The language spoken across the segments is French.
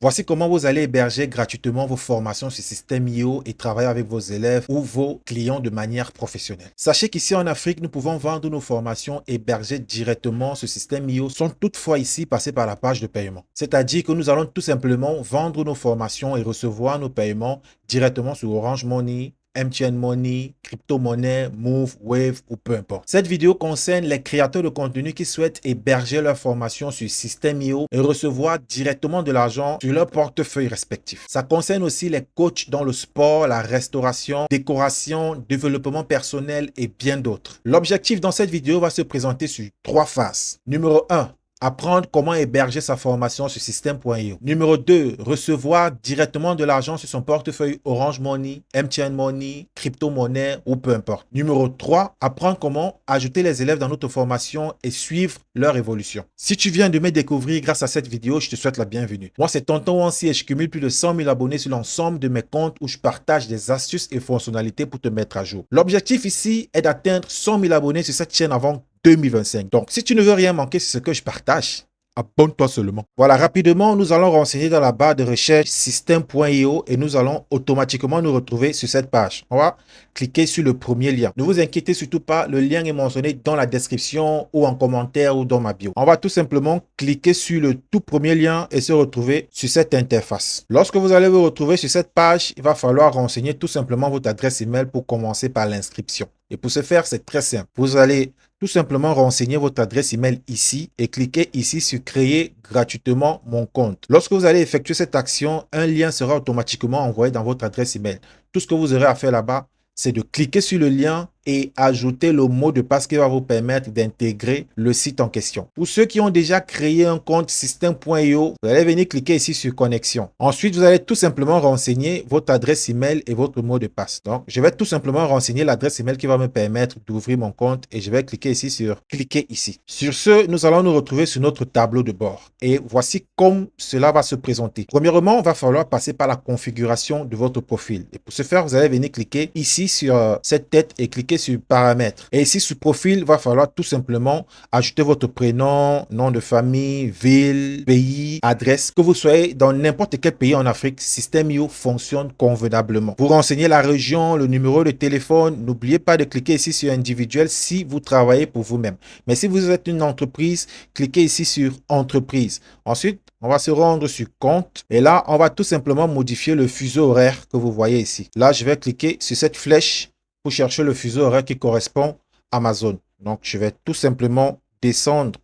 Voici comment vous allez héberger gratuitement vos formations sur Système.io et travailler avec vos élèves ou vos clients de manière professionnelle. Sachez qu'ici en Afrique, nous pouvons vendre nos formations hébergées directement sur Système.io sans toutefois ici passer par la page de paiement. C'est-à-dire que nous allons tout simplement vendre nos formations et recevoir nos paiements directement sur Orange Money, MTN Money, crypto-monnaie, Move, Wave ou peu importe. Cette vidéo concerne les créateurs de contenu qui souhaitent héberger leur formation sur Système.io et recevoir directement de l'argent sur leur portefeuille respectif. Ça concerne aussi les coachs dans le sport, la restauration, décoration, développement personnel et bien d'autres. L'objectif dans cette vidéo va se présenter sur 3 phases. Numéro 1. Apprendre comment héberger sa formation sur Système.io. Numéro 2, recevoir directement de l'argent sur son portefeuille Orange Money, MTN Money, crypto-monnaie ou peu importe. Numéro 3, apprendre comment ajouter les élèves dans notre formation et suivre leur évolution. Si tu viens de me découvrir grâce à cette vidéo, je te souhaite la bienvenue. Moi, c'est Tonton Wansi et je cumule plus de 100 000 abonnés sur l'ensemble de mes comptes où je partage des astuces et fonctionnalités pour te mettre à jour. L'objectif ici est d'atteindre 100 000 abonnés sur cette chaîne avant 2025. Donc, si tu ne veux rien manquer sur ce que je partage, abonne-toi seulement. Voilà, rapidement, nous allons renseigner dans la barre de recherche Système.io et nous allons automatiquement nous retrouver sur cette page. On va cliquer sur le premier lien. Ne vous inquiétez surtout pas, le lien est mentionné dans la description ou en commentaire ou dans ma bio. On va tout simplement cliquer sur le tout premier lien et se retrouver sur cette interface. Lorsque vous allez vous retrouver sur cette page, il va falloir renseigner tout simplement votre adresse email pour commencer par l'inscription. Et pour ce faire, c'est très simple. Vous allez tout simplement renseigner votre adresse email ici et cliquez ici sur créer gratuitement mon compte. Lorsque vous allez effectuer cette action, un lien sera automatiquement envoyé dans votre adresse email. Tout ce que vous aurez à faire là-bas, c'est de cliquer sur le lien et ajouter le mot de passe qui va vous permettre d'intégrer le site en question. Pour ceux qui ont déjà créé un compte Système.io, vous allez venir cliquer ici sur connexion. Ensuite, vous allez tout simplement renseigner votre adresse email et votre mot de passe. Donc, je vais tout simplement renseigner l'adresse email qui va me permettre d'ouvrir mon compte et je vais cliquer ici sur cliquer ici. Sur ce, nous allons nous retrouver sur notre tableau de bord et voici comme cela va se présenter. Premièrement, il va falloir passer par la configuration de votre profil et pour ce faire, vous allez venir cliquer ici sur cette tête et cliquer sur paramètres. Et ici, sur profil, il va falloir tout simplement ajouter votre prénom, nom de famille, ville, pays, adresse. Que vous soyez dans n'importe quel pays en Afrique, Système.io fonctionne convenablement. Vous renseignez la région, le numéro de téléphone. N'oubliez pas de cliquer ici sur individuel si vous travaillez pour vous-même. Mais si vous êtes une entreprise, cliquez ici sur entreprise. Ensuite, on va se rendre sur compte et là, on va tout simplement modifier le fuseau horaire que vous voyez ici. Là, je vais cliquer sur cette flèche pour chercher le fuseau horaire qui correspond à ma zone. Donc, je vais tout simplement descendre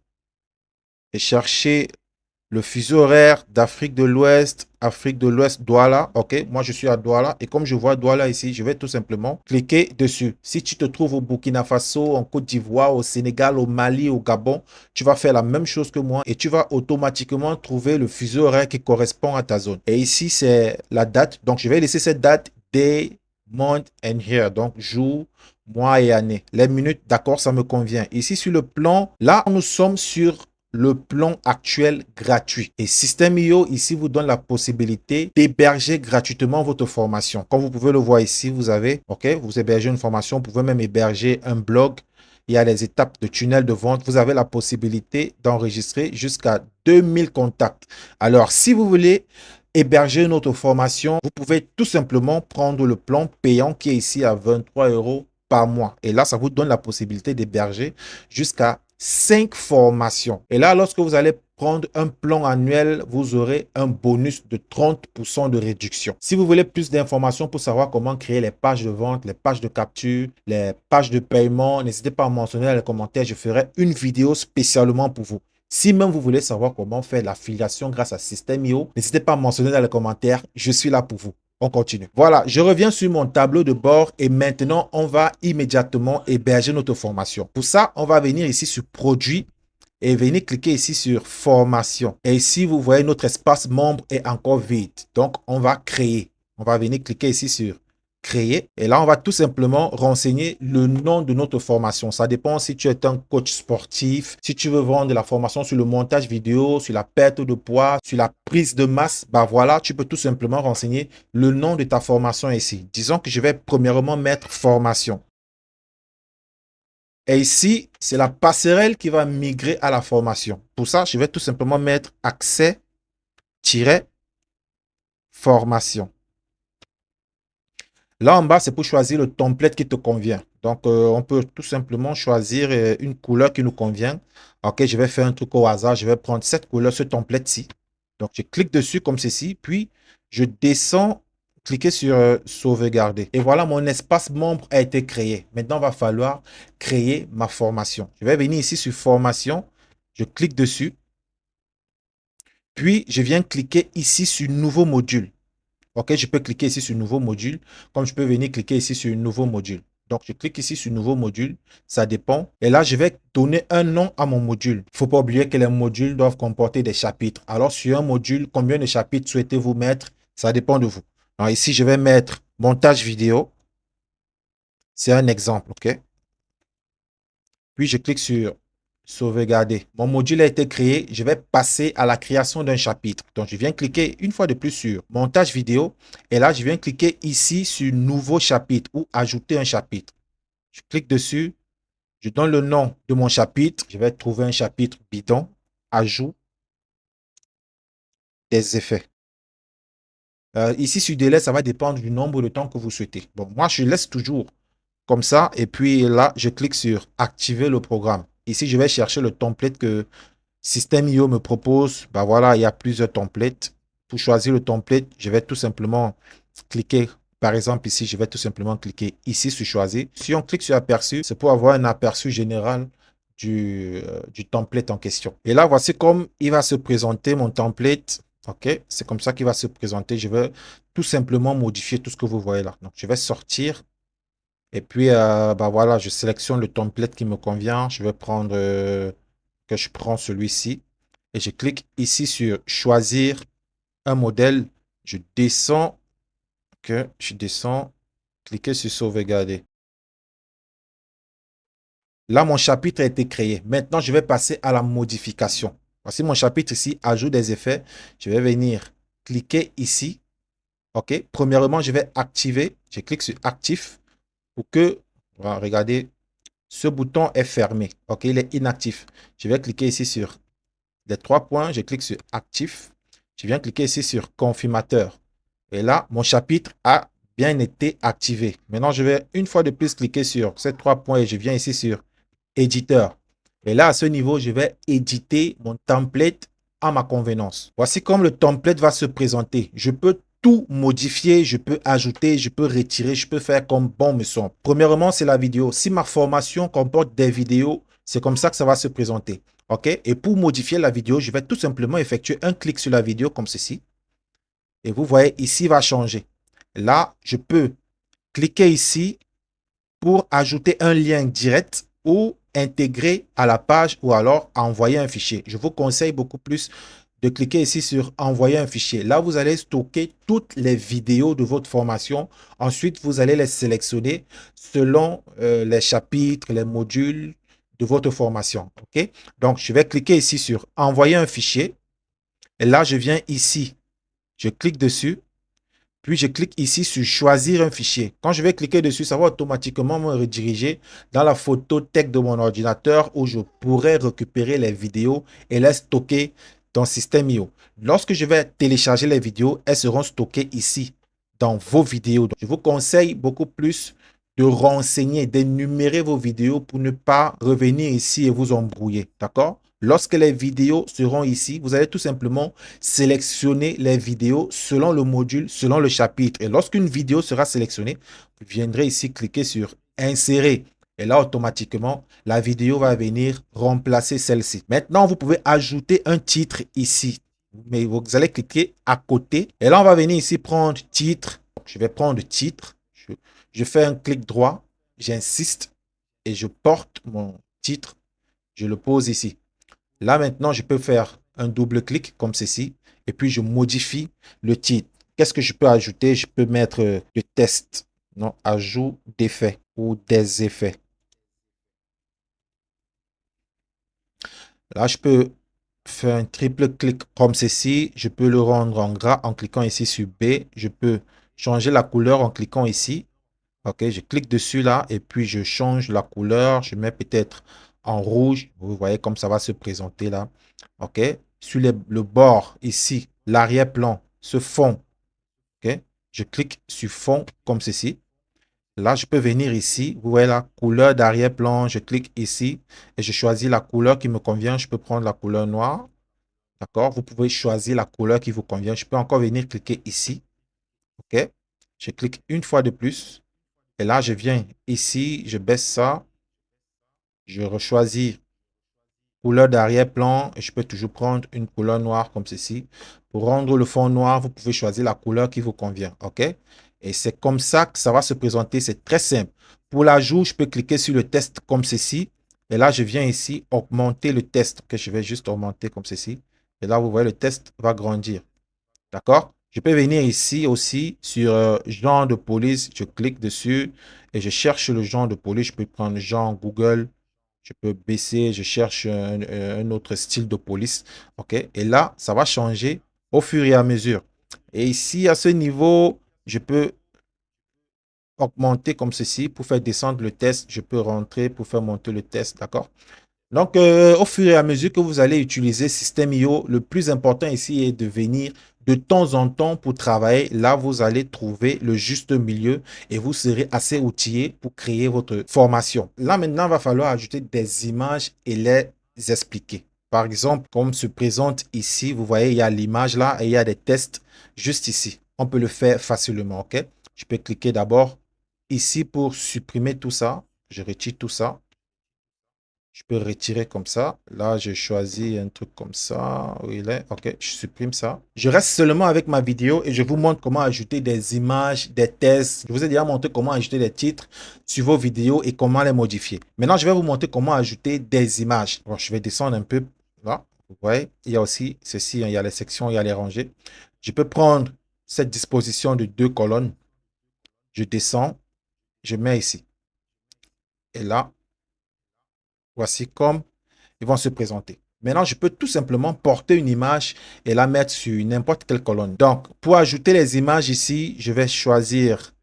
et chercher le fuseau horaire d'Afrique de l'Ouest, Douala. OK, moi je suis à Douala et comme je vois Douala ici, je vais tout simplement cliquer dessus. Si tu te trouves au Burkina Faso, en Côte d'Ivoire, au Sénégal, au Mali, au Gabon, tu vas faire la même chose que moi et tu vas automatiquement trouver le fuseau horaire qui correspond à ta zone. Et ici, c'est la date. Donc, je vais laisser cette date day, month and year. Donc, jour, mois et année. Les minutes, d'accord, ça me convient. Ici, sur le plan, là, nous sommes sur le plan actuel gratuit. Et Système.io ici vous donne la possibilité d'héberger gratuitement votre formation. Comme vous pouvez le voir ici, vous avez, OK, vous hébergez une formation, vous pouvez même héberger un blog. Il y a les étapes de tunnel de vente. Vous avez la possibilité d'enregistrer jusqu'à 2000 contacts. Alors, si vous voulez héberger notre formation, vous pouvez tout simplement prendre le plan payant qui est ici à 23 € par mois. Et là, ça vous donne la possibilité d'héberger jusqu'à 5 formations. Et là, lorsque vous allez prendre un plan annuel, vous aurez un bonus de 30% de réduction. Si vous voulez plus d'informations pour savoir comment créer les pages de vente, les pages de capture, les pages de paiement, n'hésitez pas à mentionner dans les commentaires. Je ferai une vidéo spécialement pour vous. Si même vous voulez savoir comment faire l'affiliation grâce à Système.io, n'hésitez pas à mentionner dans les commentaires. Je suis là pour vous. On continue. Voilà, je reviens sur mon tableau de bord et maintenant, on va immédiatement héberger notre formation. Pour ça, on va venir ici sur Produits et venir cliquer ici sur Formation. Et ici, vous voyez notre espace membre est encore vide. Donc, on va créer. On va venir cliquer ici sur Créer. Et là, on va tout simplement renseigner le nom de notre formation. Ça dépend si tu es un coach sportif, si tu veux vendre de la formation sur le montage vidéo, sur la perte de poids, sur la prise de masse. Bah voilà, tu peux tout simplement renseigner le nom de ta formation ici. Disons que je vais premièrement mettre formation. Et ici, c'est la passerelle qui va migrer à la formation. Pour ça, je vais tout simplement mettre accès formation. Là en bas, c'est pour choisir le template qui te convient. Donc, on peut tout simplement choisir une couleur qui nous convient. Ok, je vais faire un truc au hasard. Je vais prendre cette couleur, ce template-ci. Donc, je clique dessus comme ceci. Puis, je descends, cliquer sur sauvegarder. Et voilà, mon espace membre a été créé. Maintenant, il va falloir créer ma formation. Je vais venir ici sur formation. Je clique dessus. Puis, je viens cliquer ici sur nouveau module. Ok, je peux cliquer ici sur nouveau module, comme je peux venir cliquer ici sur nouveau module. Donc, je clique ici sur nouveau module, ça dépend. Et là, je vais donner un nom à mon module. Il ne faut pas oublier que les modules doivent comporter des chapitres. Alors, sur un module, combien de chapitres souhaitez-vous mettre? Ça dépend de vous. Alors, ici, je vais mettre montage vidéo. C'est un exemple, ok? Puis, je clique sur sauvegarder. Mon module a été créé. Je vais passer à la création d'un chapitre. Donc, je viens cliquer une fois de plus sur montage vidéo. Et là, je viens cliquer ici sur nouveau chapitre ou ajouter un chapitre. Je clique dessus. Je donne le nom de mon chapitre. Je vais trouver un chapitre bidon. Ajout des effets. Ici, sur délai, ça va dépendre du nombre de temps que vous souhaitez. Bon, moi, je laisse toujours comme ça. Et puis là, je clique sur activer le programme. Ici, je vais chercher le template que Système.io me propose. Bah voilà, il y a plusieurs templates. Pour choisir le template, je vais tout simplement cliquer. Par exemple, ici, je vais tout simplement cliquer ici sur choisir. Si on clique sur aperçu, c'est pour avoir un aperçu général du template en question. Et là, voici comme il va se présenter mon template. OK, c'est comme ça qu'il va se présenter. Je vais tout simplement modifier tout ce que vous voyez là. Donc, je vais sortir. Et puis, bah voilà, je sélectionne le template qui me convient. Je vais prendre, que je prends celui-ci. Et je clique ici sur choisir un modèle. Je descends, que je descends, cliquez sur sauvegarder. Là, mon chapitre a été créé. Maintenant, je vais passer à la modification. Voici mon chapitre ici, ajout des effets. Je vais venir cliquer ici. OK. Premièrement, je vais activer. Je clique sur actif pour que, voilà, regardez, ce bouton est fermé. OK, il est inactif. Je vais cliquer ici sur les trois points. Je clique sur actif. Je viens cliquer ici sur confirmateur. Et là, mon chapitre a bien été activé. Maintenant, je vais une fois de plus cliquer sur ces trois points et je viens ici sur éditeur. Et là, à ce niveau, je vais éditer mon template à ma convenance. Voici comme le template va se présenter. Je peux tout modifier, je peux ajouter, je peux retirer, je peux faire comme bon me semble. Premièrement, c'est la vidéo. Si ma formation comporte des vidéos, c'est comme ça que ça va se présenter. OK? Et pour modifier la vidéo, je vais tout simplement effectuer un clic sur la vidéo comme ceci. Et vous voyez, ici va changer. Là, je peux cliquer ici pour ajouter un lien direct ou intégrer à la page ou alors envoyer un fichier. Je vous conseille beaucoup plus de cliquer ici sur envoyer un fichier. Là, vous allez stocker toutes les vidéos de votre formation. Ensuite, vous allez les sélectionner selon les chapitres, les modules de votre formation. OK? Donc, je vais cliquer ici sur envoyer un fichier. Et là, je viens ici. Je clique dessus. Puis, je clique ici sur choisir un fichier. Quand je vais cliquer dessus, ça va automatiquement me rediriger dans la photothèque de mon ordinateur où je pourrais récupérer les vidéos et les stocker dans Système.io. Lorsque je vais télécharger les vidéos, elles seront stockées ici dans vos vidéos. Donc, je vous conseille beaucoup plus de renseigner, d'énumérer vos vidéos pour ne pas revenir ici et vous embrouiller. D'accord? Lorsque les vidéos seront ici, vous allez tout simplement sélectionner les vidéos selon le module, selon le chapitre. Et lorsqu'une vidéo sera sélectionnée, vous viendrez ici cliquer sur insérer. Et là, automatiquement, la vidéo va venir remplacer celle-ci. Maintenant, vous pouvez ajouter un titre ici. Mais vous allez cliquer à côté. Et là, on va venir ici prendre titre. Je vais prendre titre. Je fais un clic droit. J'insiste et je porte mon titre. Je le pose ici. Là, maintenant, je peux faire un double clic comme ceci. Et puis, je modifie le titre. Qu'est-ce que je peux ajouter? Je peux mettre le test. Non, ajout d'effets ou des effets. Là, je peux faire un triple clic comme ceci. Je peux le rendre en gras en cliquant ici sur B. Je peux changer la couleur en cliquant ici. OK, je clique dessus là et puis je change la couleur. Je mets peut-être en rouge. Vous voyez comme ça va se présenter là. OK, sur le bord ici, l'arrière-plan, ce fond, OK? Je clique sur fond comme ceci. Là, je peux venir ici. Vous voyez la couleur d'arrière-plan. Je clique ici et je choisis la couleur qui me convient. Je peux prendre la couleur noire. D'accord? Vous pouvez choisir la couleur qui vous convient. Je peux encore venir cliquer ici. OK? Je clique une fois de plus. Et là, je viens ici. Je baisse ça. Je rechoisis couleur d'arrière-plan et je peux toujours prendre une couleur noire comme ceci. Pour rendre le fond noir, vous pouvez choisir la couleur qui vous convient. OK? Et c'est comme ça que ça va se présenter. C'est très simple. Pour l'ajout, je peux cliquer sur le test comme ceci. Et là, je viens ici augmenter le test. Que je vais juste augmenter comme ceci. Et là, vous voyez, le test va grandir. D'accord? Je peux venir ici aussi sur genre de police. Je clique dessus et je cherche le genre de police. Je peux prendre genre Google. Je peux baisser, je cherche un autre style de police. OK? Et là, ça va changer au fur et à mesure. Et ici, à ce niveau, je peux augmenter comme ceci pour faire descendre le test. Je peux rentrer pour faire monter le test. D'accord? Donc, au fur et à mesure que vous allez utiliser System.io, le plus important ici est de venir de temps en temps pour travailler. Là, vous allez trouver le juste milieu et vous serez assez outillé pour créer votre formation. Là, maintenant, il va falloir ajouter des images et les expliquer. Par exemple, comme se présente ici, vous voyez, il y a l'image là et il y a des tests juste ici. On peut le faire facilement, OK? Je peux cliquer d'abord ici pour supprimer tout ça. Je retire tout ça. Je peux retirer comme ça. Là, je choisis un truc comme ça. Où il est? OK, je supprime ça. Je reste seulement avec ma vidéo et je vous montre comment ajouter des images, des tests. Je vous ai déjà montré comment ajouter des titres sur vos vidéos et comment les modifier. Maintenant, je vais vous montrer comment ajouter des images. Bon, je vais descendre un peu là. Vous voyez, il y a aussi ceci, hein, il y a les sections, il y a les rangées. Je peux prendre cette disposition de 2 colonnes. Je descends, je mets ici. Et là, voici comme ils vont se présenter. Maintenant, je peux tout simplement porter une image et la mettre sur n'importe quelle colonne. Donc, pour ajouter les images ici, je vais choisir,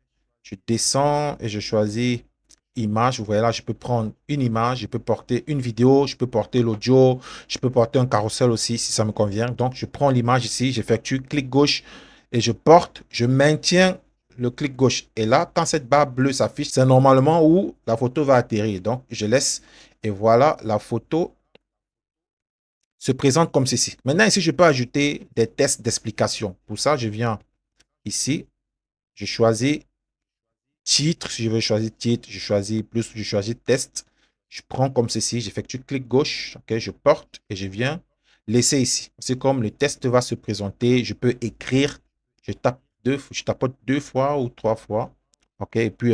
je descends et je choisis image. Vous voyez là, je peux prendre une image, je peux porter une vidéo, je peux porter l'audio, je peux porter un carrousel aussi si ça me convient. Donc, je prends l'image ici, j'effectue clic gauche et je porte, je maintiens le clic gauche. Et là, quand cette barre bleue s'affiche, c'est normalement où la photo va atterrir. Donc, je laisse et voilà, la photo se présente comme ceci. Maintenant, ici, je peux ajouter des tests d'explication. Pour ça, je viens ici, je choisis titre. Si je veux choisir titre, je choisis plus, je choisis test. Je prends comme ceci, j'effectue clic gauche, ok, je porte et je viens laisser ici. C'est comme le test va se présenter. Je peux écrire, je tapote 2 fois ou 3 fois. Ok, et puis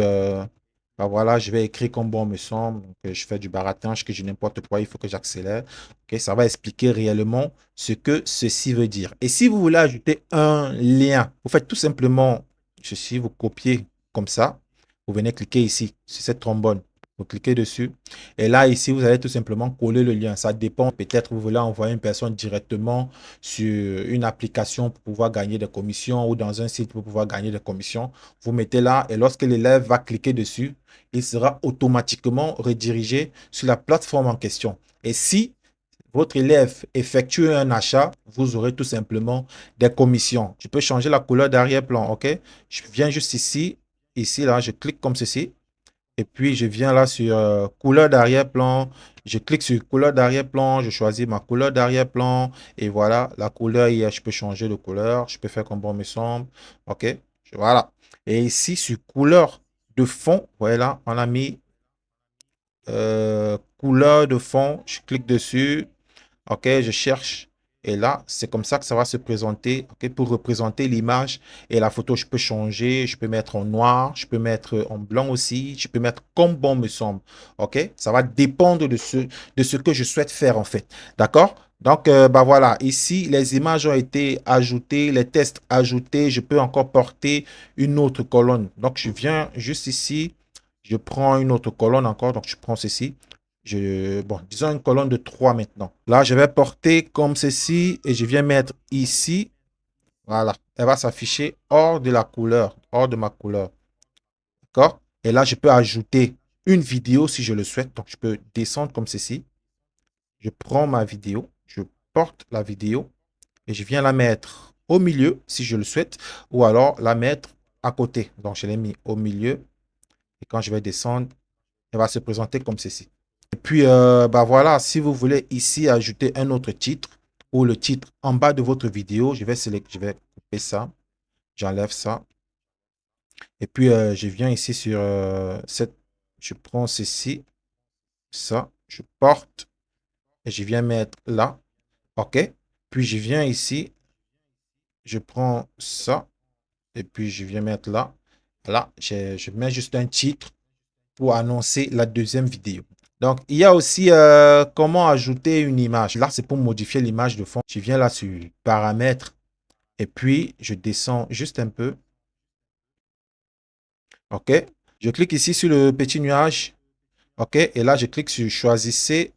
ben voilà, je vais écrire comme bon me semble. Donc, je fais du baratin, que j'ai n'importe quoi, il faut que j'accélère. Ok, ça va expliquer réellement ce que ceci veut dire. Et si vous voulez ajouter un lien, vous faites tout simplement ceci, vous copiez comme ça. Vous venez cliquer ici, sur cette trombone. Vous cliquez dessus. Et là, ici, vous allez tout simplement coller le lien. Ça dépend. Peut-être vous voulez envoyer une personne directement sur une application pour pouvoir gagner des commissions ou dans un site pour pouvoir gagner des commissions. Vous mettez là et lorsque l'élève va cliquer dessus, il sera automatiquement redirigé sur la plateforme en question. Et si votre élève effectue un achat, vous aurez tout simplement des commissions. Je peux changer la couleur d'arrière-plan, ok? Je viens juste ici, là, je clique comme ceci. Et puis, je viens là sur couleur d'arrière-plan. Je clique sur couleur d'arrière-plan. Je choisis ma couleur d'arrière-plan. Et voilà, la couleur, je peux changer de couleur. Je peux faire comme bon me semble. OK? Voilà. Et ici, sur couleur de fond, voilà, on a mis couleur de fond. Je clique dessus. OK, je cherche. Et là, c'est comme ça que ça va se présenter. OK, pour représenter l'image et la photo, je peux changer. Je peux mettre en noir. Je peux mettre en blanc aussi. Je peux mettre comme bon me semble. OK, ça va dépendre de ce que je souhaite faire en fait. D'accord? Donc, bah voilà. Ici, les images ont été ajoutées, les tests ajoutés. Je peux encore porter une autre colonne. Donc, je viens juste ici. Je prends une autre colonne encore. Donc, je prends ceci. Bon, disons une colonne de 3 maintenant. Là, je vais porter comme ceci et je viens mettre ici. Voilà. Elle va s'afficher hors de la couleur, hors de ma couleur. D'accord? Et là, je peux ajouter une vidéo si je le souhaite. Donc, je peux descendre comme ceci. Je prends ma vidéo, je porte la vidéo et je viens la mettre au milieu si je le souhaite, ou alors la mettre à côté. Donc, je l'ai mis au milieu. Et quand je vais descendre, elle va se présenter comme ceci. Et puis, bah voilà, si vous voulez ici ajouter un autre titre ou le titre en bas de votre vidéo, je vais couper ça, j'enlève ça. Et puis, je viens ici sur je prends ceci, ça, je porte et je viens mettre là. OK. Puis, je viens ici, je prends ça et puis je viens mettre là. Là, je mets juste un titre pour annoncer la deuxième vidéo. Donc, il y a aussi comment ajouter une image. Là, c'est pour modifier l'image de fond. Je viens là sur paramètres et puis je descends juste un peu. OK. Je clique ici sur le petit nuage. OK. Et là, je clique sur choisissez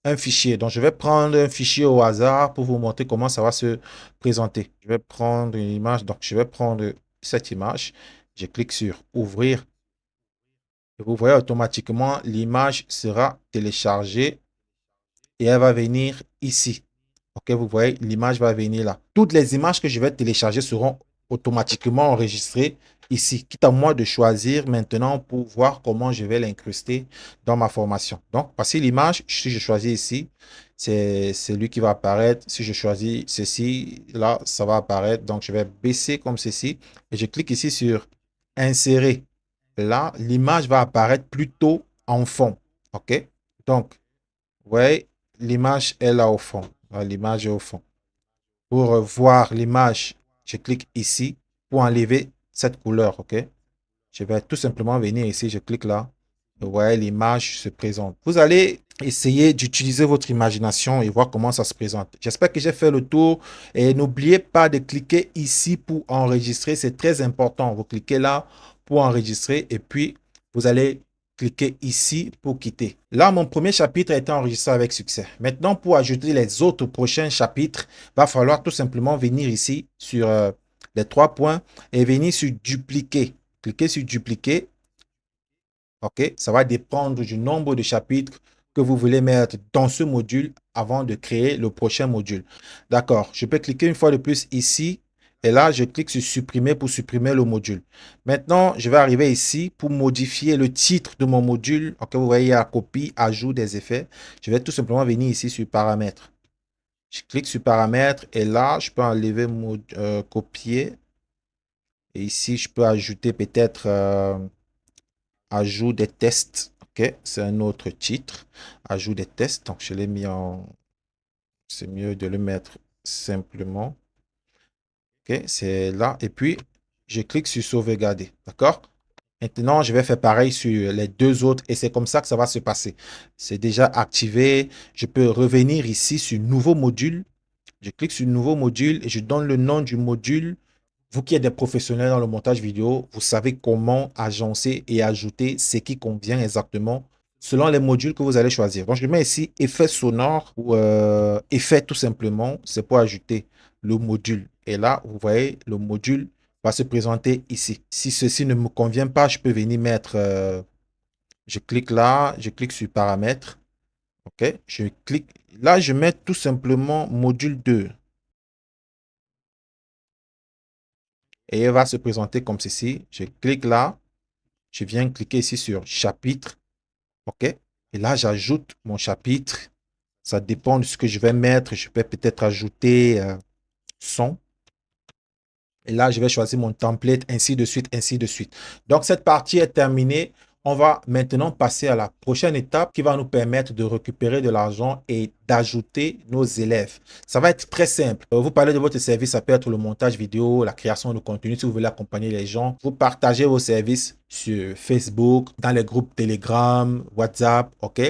un fichier. Donc, je vais prendre un fichier au hasard pour vous montrer comment ça va se présenter. Je vais prendre une image. Donc, je vais prendre cette image. Je clique sur ouvrir. Et vous voyez automatiquement, l'image sera téléchargée et elle va venir ici. OK, vous voyez, l'image va venir là. Toutes les images que je vais télécharger seront automatiquement enregistrées ici. Quitte à moi de choisir maintenant pour voir comment je vais l'incruster dans ma formation. Donc, voici l'image. Si je choisis ici, c'est lui qui va apparaître. Si je choisis ceci, là, ça va apparaître. Donc, je vais baisser comme ceci et je clique ici sur insérer. Là, l'image va apparaître plutôt en fond. OK? Donc, vous voyez, l'image est là au fond. L'image est au fond. Pour voir l'image, je clique ici pour enlever cette couleur. OK? Je vais tout simplement venir ici, je clique là. Vous voyez, l'image se présente. Vous allez essayer d'utiliser votre imagination et voir comment ça se présente. J'espère que j'ai fait le tour. Et n'oubliez pas de cliquer ici pour enregistrer. C'est très important. Vous cliquez là pour enregistrer et puis vous allez cliquer ici pour quitter. Là, mon premier chapitre a été enregistré avec succès. Maintenant, pour ajouter les autres prochains chapitres, il va falloir tout simplement venir ici sur les 3 points et venir sur dupliquer. Cliquez sur dupliquer. OK, ça va dépendre du nombre de chapitres que vous voulez mettre dans ce module avant de créer le prochain module. D'accord, je peux cliquer une fois de plus ici et là, je clique sur supprimer pour supprimer le module. Maintenant, je vais arriver ici pour modifier le titre de mon module. OK, vous voyez, il y a copie, ajout des effets. Je vais tout simplement venir ici sur paramètres. Je clique sur paramètres et là, je peux enlever copier. Et ici, je peux ajouter peut-être ajout des tests. OK, c'est un autre titre. Ajout des tests. Donc, je l'ai mis en... C'est mieux de le mettre simplement. OK, c'est là. Et puis, je clique sur sauvegarder. D'accord? Maintenant, je vais faire pareil sur les deux autres et c'est comme ça que ça va se passer. C'est déjà activé. Je peux revenir ici sur nouveau module. Je clique sur nouveau module et je donne le nom du module. Vous qui êtes des professionnels dans le montage vidéo, vous savez comment agencer et ajouter ce qui convient exactement selon les modules que vous allez choisir. Donc, je mets ici effet sonore ou effet tout simplement. C'est pour ajouter le module. Et là, vous voyez, le module va se présenter ici. Si ceci ne me convient pas, je peux venir mettre, je clique là, je clique sur paramètres. OK, je clique. Là, je mets tout simplement module 2. Et elle va se présenter comme ceci. Je clique là. Je viens cliquer ici sur chapitre. OK. Et là, j'ajoute mon chapitre. Ça dépend de ce que je vais mettre. Je peux peut-être ajouter son. Et là, je vais choisir mon template, ainsi de suite, ainsi de suite. Donc, cette partie est terminée. On va maintenant passer à la prochaine étape qui va nous permettre de récupérer de l'argent et d'ajouter nos élèves. Ça va être très simple. Vous parlez de votre service, ça peut être le montage vidéo, la création de contenu si vous voulez accompagner les gens. Vous partagez vos services sur Facebook, dans les groupes Telegram, WhatsApp, OK?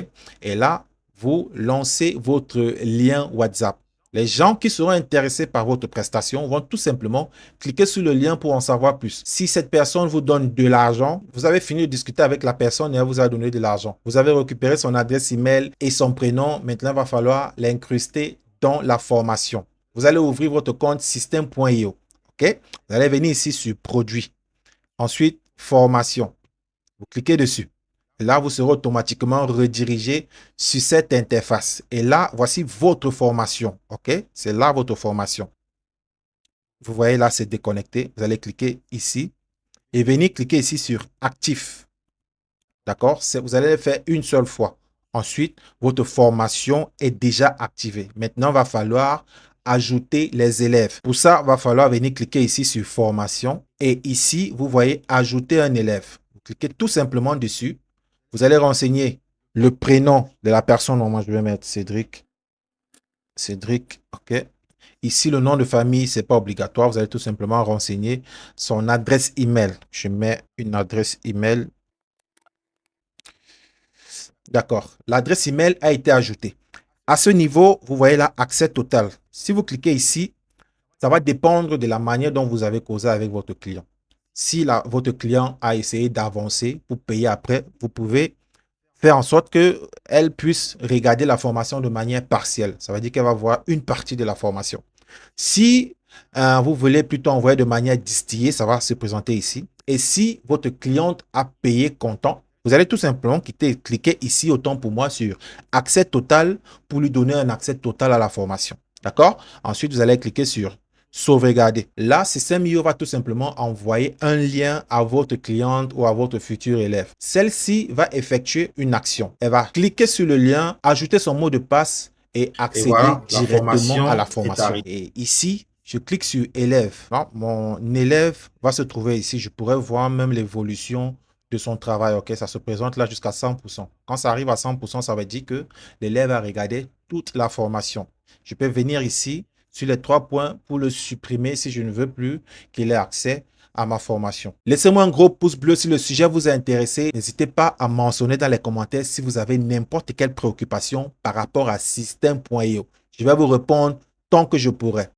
Et là, vous lancez votre lien WhatsApp. Les gens qui seront intéressés par votre prestation vont tout simplement cliquer sur le lien pour en savoir plus. Si cette personne vous donne de l'argent, vous avez fini de discuter avec la personne et elle vous a donné de l'argent. Vous avez récupéré son adresse email et son prénom. Maintenant, il va falloir l'incruster dans la formation. Vous allez ouvrir votre compte système.io. OK? Vous allez venir ici sur produits. Ensuite, formation. Vous cliquez dessus. Là, vous serez automatiquement redirigé sur cette interface. Et là, voici votre formation. OK? C'est là votre formation. vous voyez là, c'est déconnecté. Vous allez cliquer ici et venir cliquer ici sur actif. D'accord? Vous allez le faire une seule fois. Ensuite, votre formation est déjà activée. Maintenant, il va falloir ajouter les élèves. Pour ça, il va falloir venir cliquer ici sur formation. Et ici, vous voyez ajouter un élève. Vous cliquez tout simplement dessus. Vous allez renseigner le prénom de la personne. Moi, je vais mettre Cédric. Cédric, OK. Ici, le nom de famille, ce n'est pas obligatoire. Vous allez tout simplement renseigner son adresse email. Je mets une adresse email. D'accord. L'adresse email a été ajoutée. À ce niveau, vous voyez là, accès total. Si vous cliquez ici, ça va dépendre de la manière dont vous avez causé avec votre client. Si votre client a essayé d'avancer pour payer après, vous pouvez faire en sorte qu'elle puisse regarder la formation de manière partielle. Ça veut dire qu'elle va voir une partie de la formation. Si vous voulez plutôt envoyer de manière distillée, ça va se présenter ici. Et si votre cliente a payé comptant, vous allez tout simplement cliquer ici, autant pour moi, sur accès total pour lui donner un accès total à la formation. D'accord? Ensuite, vous allez cliquer sur sauvegarder. Là, Système.io va tout simplement envoyer un lien à votre cliente ou à votre futur élève. Celle-ci va effectuer une action. Elle va cliquer sur le lien, ajouter son mot de passe et accéder voilà, directement à la est formation. arrivée. Et ici, je clique sur élève. Non, mon élève va se trouver ici. Je pourrais voir même l'évolution de son travail. OK, ça se présente là jusqu'à 100%. Quand ça arrive à 100%, ça veut dire que l'élève a regardé toute la formation. Je peux venir ici sur les 3 points pour le supprimer si je ne veux plus qu'il ait accès à ma formation. Laissez-moi un gros pouce bleu si le sujet vous a intéressé. N'hésitez pas à mentionner dans les commentaires si vous avez n'importe quelle préoccupation par rapport à Système.io. Je vais vous répondre tant que je pourrai.